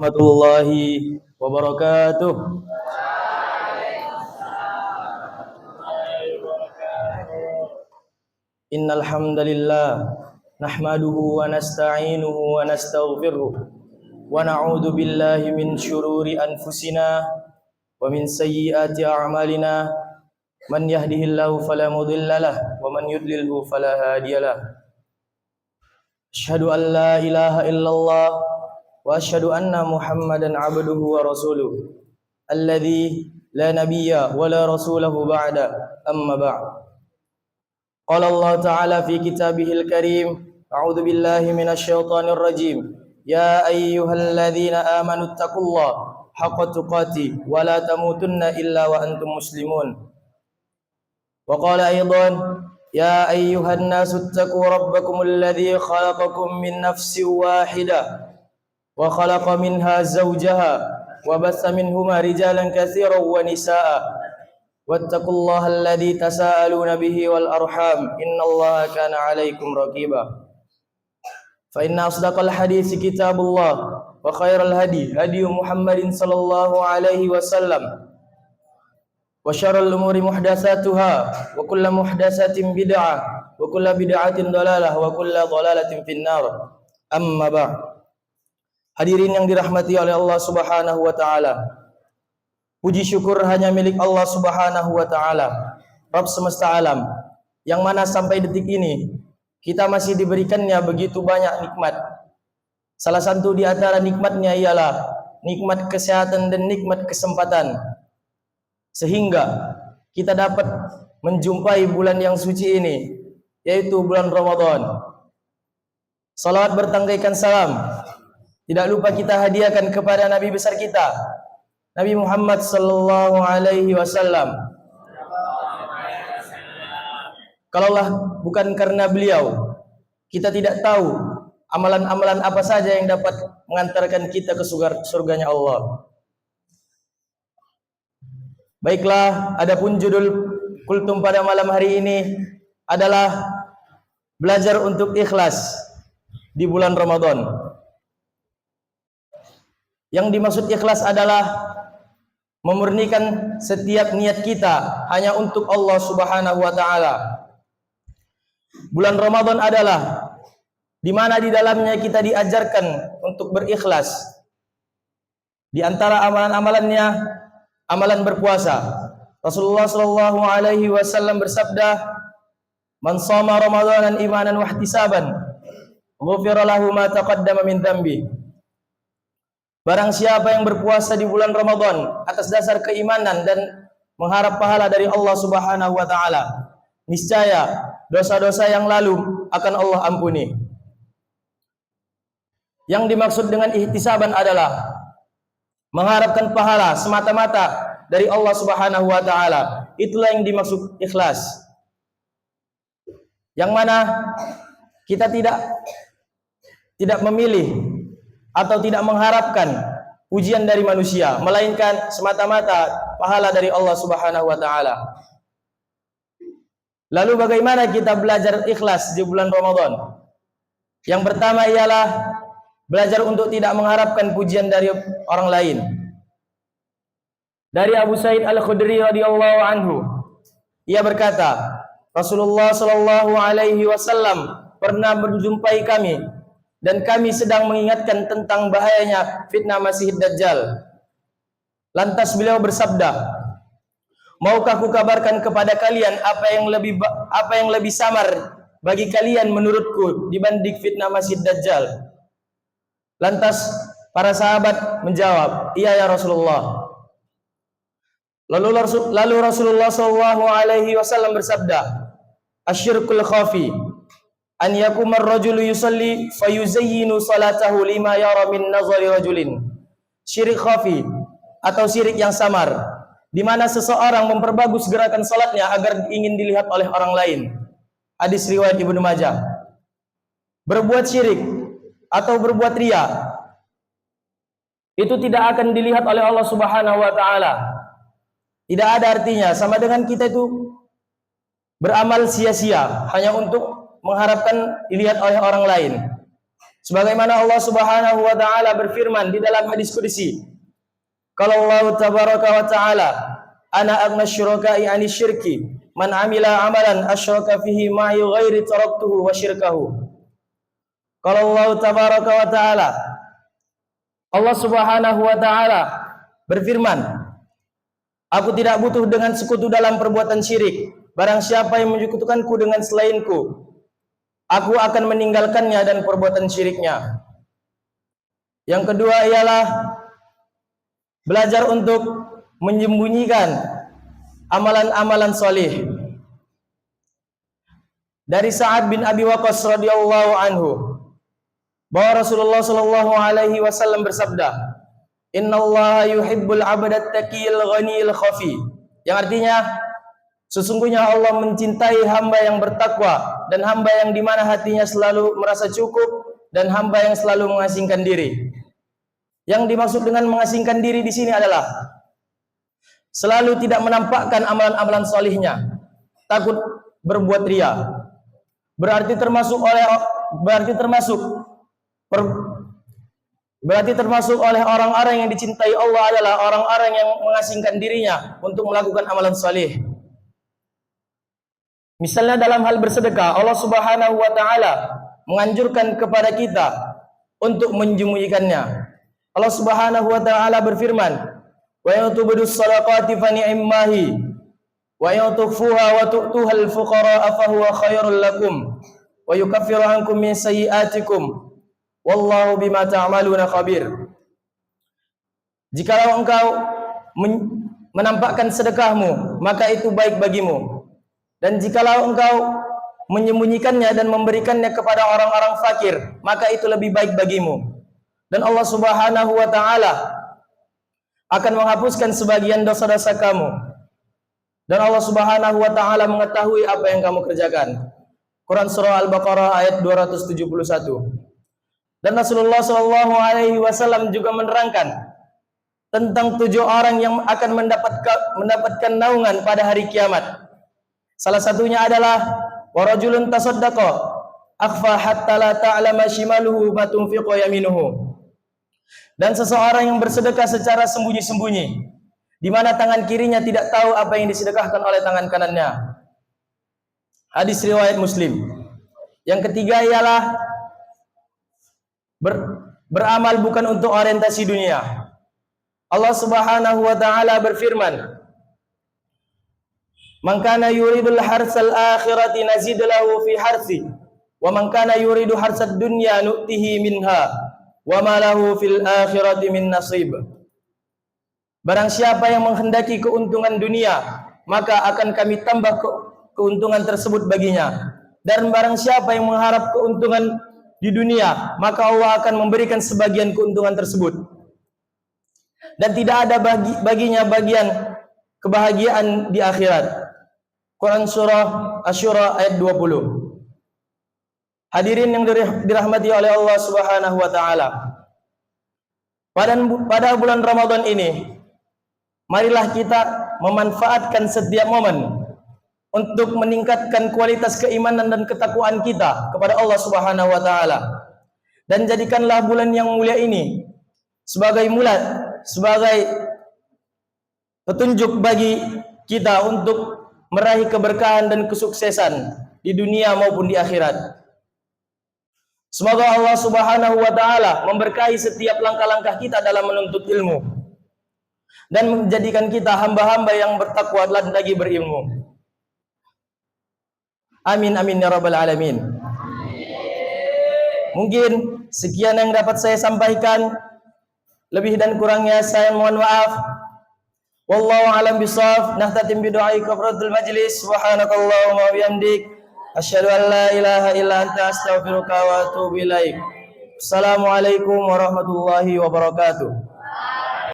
warahmatullahi wabarakatuh. Innal hamdalillah nahmaduhu wa nasta'inuhu wa nastaghfiruh wa na'udzu billahi min syururi anfusina wa min sayyiati a'malina. Man yahdihillahu fala mudhillalah wa man yudlilhu fala hadiyalah. Asyhadu an la ilaha illallah wa asyhadu anna Muhammadan abduhu wa rasuluh alladzi la nabiyya wa la rasulahu ba'da, amma ba'd. Qala Allah ta'ala fi kitabihil karim, a'udzu billahi minasy syaithanir rajim. Ya ayyuhalladzina amanu taqullaha haqqa tuqatih wa la tamutunna illa wa antum muslimun. Wa qala aidan, ya ayyuhan nasu ittaqu rabbakumul ladzi khalaqakum min nafsin wahidah wa khalaqa minha zawjaha wa bassa minhuma rijalan katsiran wa nisaa. Wattaqullaha alladzi tasaaluna bihi wal arham, innallaha kana 'alaikum raqiba. Fa inna asdaqal hadits kitabullah wa khairal hadi Muhammadin sallallahu alaihi wasallam. Wa syarrul umuri muhdatsatuha wa kullu muhdatsatin bid'ah wa kullu bid'atin dhalalah wa kullu dhalalatin finnar. Amma ba'd. Hadirin yang dirahmati oleh Allah Subhanahu wa taala. Puji syukur hanya milik Allah Subhanahu wa taala, Rabb semesta alam, yang mana sampai detik ini kita masih diberikannya begitu banyak nikmat. Salah satu di antara nikmatnya ialah nikmat kesehatan dan nikmat kesempatan, sehingga kita dapat menjumpai bulan yang suci ini, yaitu bulan Ramadan. Salawat bertangkaikan salam tidak lupa kita hadiahkan kepada Nabi besar kita, Nabi Muhammad sallallahu alaihi wasallam. Kalaulah bukan karena beliau, kita tidak tahu amalan-amalan apa saja yang dapat mengantarkan kita ke surganya Allah. Baiklah, adapun judul kultum pada malam hari ini adalah belajar untuk ikhlas di bulan Ramadan. Yang dimaksud ikhlas adalah memurnikan setiap niat kita hanya untuk Allah Subhanahu wa taala. Bulan Ramadan adalah di mana di dalamnya kita diajarkan untuk berikhlas. Di antara amalan-amalannya amalan berpuasa. Rasulullah sallallahu alaihi wasallam bersabda, "Man shoma ramadanan imanan wa ihtisaban, ghufira lahu ma taqaddama min dzambi." Barang siapa yang berpuasa di bulan Ramadan atas dasar keimanan dan mengharap pahala dari Allah Subhanahu wa taala, niscaya dosa-dosa yang lalu akan Allah ampuni. Yang dimaksud dengan ihtisaban adalah mengharapkan pahala semata-mata dari Allah Subhanahu wa taala. Itulah yang dimaksud ikhlas. Yang mana kita tidak memilih atau tidak mengharapkan pujian dari manusia, melainkan semata-mata pahala dari Allah Subhanahu wa taala. Lalu bagaimana kita belajar ikhlas di bulan Ramadan? Yang pertama ialah belajar untuk tidak mengharapkan pujian dari orang lain. Dari Abu Sa'id Al-Khudri radhiyallahu anhu, ia berkata, Rasulullah sallallahu alaihi wasallam pernah menjumpai kami dan kami sedang mengingatkan tentang bahayanya fitnah Masih Dajjal. Lantas beliau bersabda, "Maukah kukabarkan kepada kalian apa yang lebih samar bagi kalian menurutku dibanding fitnah Masih Dajjal?" Lantas para sahabat menjawab, "Iya ya Rasulullah." Lalu Rasulullah sallallahu alaihi wasallam bersabda, "Asyirkul khafi an yakumar rajulu yusalli fayuzayyinu salatahu lima yara min nazari rajulin." Syirik khafi atau syirik yang samar, di mana seseorang memperbagus gerakan salatnya agar ingin dilihat oleh orang lain. Hadis riwayat Ibnu Majah. Berbuat syirik atau berbuat riya itu tidak akan dilihat oleh Allah Subhanahu wa taala. Tidak ada artinya, sama dengan kita itu beramal sia-sia hanya untuk mengharapkan dilihat oleh orang lain. Sebagaimana Allah Subhanahu wa taala berfirman di dalam hadis qudsi, kalau Allah tabaraka wa taala, ana aghna syuraka'i 'ani syirki, man 'amila 'amalan asyraka fihi ma'i ghairi taraktuhu wa syirkahu. Kalau Allah tabaraka wa taala, Allah Subhanahu wa taala berfirman, aku tidak butuh dengan sekutu dalam perbuatan syirik. Barang siapa yang menyekutukanku dengan selainku, aku akan meninggalkannya dan perbuatan syiriknya. Yang kedua ialah belajar untuk menyembunyikan amalan-amalan soleh. Dari Sa'ad bin Abi Waqqas radhiyallahu anhu, bahwa Rasulullah sallallahu alaihi wasallam bersabda, "Innallaha yuhibbul 'abdat taqiyil ghaniyil khafi." Yang artinya, sesungguhnya Allah mencintai hamba yang bertakwa dan hamba yang dimana hatinya selalu merasa cukup dan hamba yang selalu mengasingkan diri. Yang dimaksud dengan mengasingkan diri di sini adalah selalu tidak menampakkan amalan-amalan solihnya, takut berbuat ria. Berarti termasuk oleh orang-orang yang dicintai Allah adalah orang-orang yang mengasingkan dirinya untuk melakukan amalan soleh. Misalnya dalam hal bersedekah, Allah Subhanahu wa taala menganjurkan kepada kita untuk menyembunyikannya. Allah Subhanahu wa taala berfirman, "Wa yutubudus shadaqati fa ni'mahi wa yutukhfuha wa tu'tuhal fuqara fa huwa khairul lakum wa yukaffiru ankum min sayyi'atikum wallahu bima ta'maluna khabir." Jikalau engkau menampakkan sedekahmu, maka itu baik bagimu. Dan jikalau engkau menyembunyikannya dan memberikannya kepada orang-orang fakir, maka itu lebih baik bagimu. Dan Allah Subhanahu wa taala akan menghapuskan sebagian dosa-dosa kamu. Dan Allah Subhanahu wa taala mengetahui apa yang kamu kerjakan. Quran surah Al-Baqarah ayat 271. Dan Rasulullah sallallahu alaihi wasallam juga menerangkan tentang 7 orang yang akan mendapatkan naungan pada hari kiamat. Salah satunya adalah warajulun tasaddaqa akhfa hatta la ta'lama shimaluhu ma tunfiqu yaminuhu. Dan seseorang yang bersedekah secara sembunyi-sembunyi, di mana tangan kirinya tidak tahu apa yang disedekahkan oleh tangan kanannya. Hadis riwayat Muslim. Yang ketiga ialah beramal bukan untuk orientasi dunia. Allah Subhanahu wa taala berfirman, "Man kana yuridul harsal akhirati nazid lahu fi harsi, wa man kana yuridu harsad dunya nu'tihi minha, wa ma lahu fil akhirati min nasib." Barang siapa yang menghendaki keuntungan dunia, maka akan kami tambah keuntungan tersebut baginya. Dan barang siapa yang mengharap keuntungan di dunia, maka Allah akan memberikan sebagian keuntungan tersebut. Dan tidak ada baginya bagian kebahagiaan di akhirat. Quran surah Asy-Syura ayat 20. Hadirin yang dirahmati oleh Allah Subhanahu wa taala. Pada bulan Ramadan ini, marilah kita memanfaatkan setiap momen untuk meningkatkan kualitas keimanan dan ketakwaan kita kepada Allah Subhanahu wa taala. Dan jadikanlah bulan yang mulia ini sebagai petunjuk bagi kita untuk meraih keberkahan dan kesuksesan di dunia maupun di akhirat. Semoga Allah Subhanahu wa taala memberkahi setiap langkah-langkah kita dalam menuntut ilmu dan menjadikan kita hamba-hamba yang bertakwa dan lagi berilmu. Amin amin ya rabbal alamin. Mungkin sekian yang dapat saya sampaikan. Lebih dan kurangnya saya mohon maaf. Wallahu a'lam bishawab. Nahtatim bi du'ai kafaratul majlis. Subhanakallahumma wa bihamdik asyhadu an la ilaha illa anta astaghfiruka wa atubu ilaik. Assalamualaikum warahmatullahi wabarakatuh.